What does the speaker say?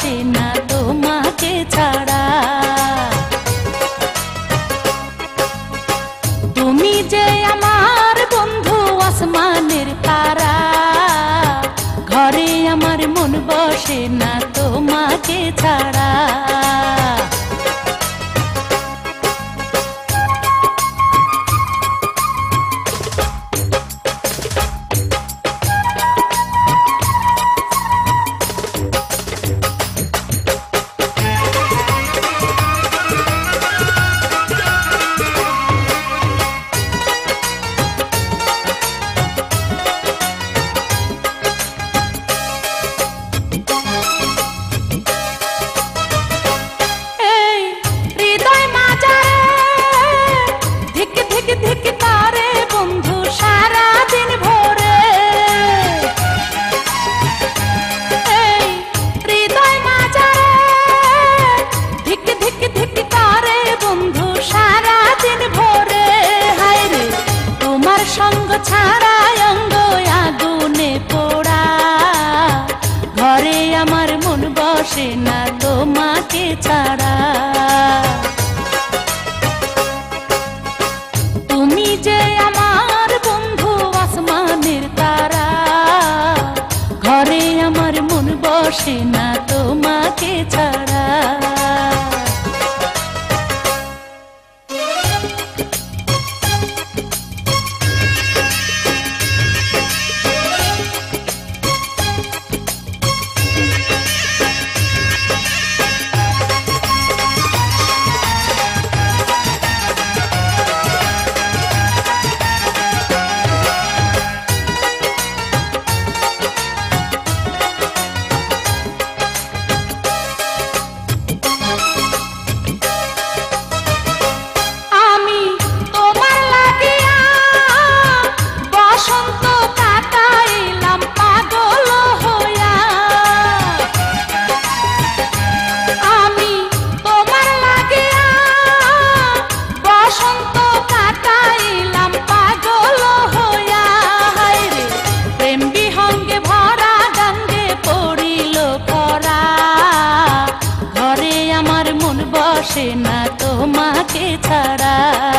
বসে না তোমাকে ছাড়া। তুমি যে আমার বন্ধু আসমানের তারা, ঘরে আমার মন বসে না তোমাকে ছাড়া। সঙ্গ ছাড়া অঙ্গ আগুনে পোড়া, ঘরে আমার মন বসে না তোমাকে ছাড়া। তুমি যে আমার বন্ধু আসমানের তারা, ঘরে আমার মন বসে না তোমাকে ছাড়া। বসে না তোমাকে ছাড়া।